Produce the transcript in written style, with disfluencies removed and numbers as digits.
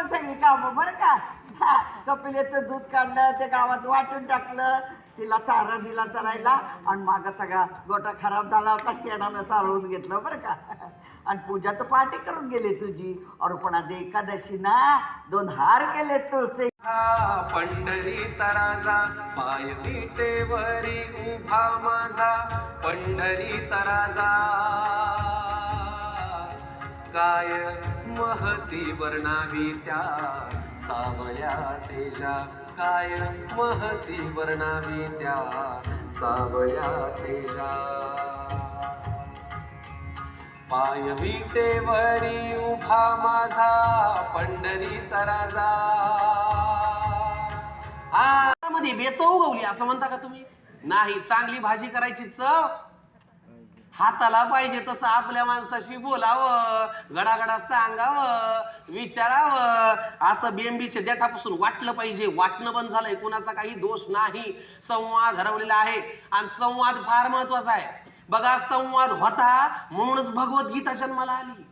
सगळी कामं बरं का. कपिलेचं दूध काढलं, ते गावात वाटून टाकलं, तिला चारा दिला चरायला, आणि मागं सगळा गोटा खराब झाला होता, शेणानं सारवून घेतलं बरं का. आणि पूजा तर पार्टी करून गेली तुझी. और पण आज एकादशी ना 2 हार केले तुळसे. पंढरीचा राजा पाय विटेवरी उभा माझा, पंढरीचा राजा काय महती वर्णावी त्या सावळ्या तेजा, काय महती वर्णावी त्या सावळ्या तेजा. पाय विटेवरी उभा माझा पंढरीचा राजा. मध्ये बेचव उगवली असं म्हणता का तुम्ही? नाही, चांगली भाजी करायची चव हाताला पाहिजे तसं आपल्या माणसाशी बोलावं, गडागडा सांगावं, विचारावं. असं बेंबीच्या देठापासून वाटलं पाहिजे. वाटणं बंद झालंय, कुणाचा काही दोष नाही. संवाद हरवलेला आहे आणि संवाद फार महत्वाचा आहे. बघा, संवाद होता म्हणूनच भगवद्गीता जन्माला आली.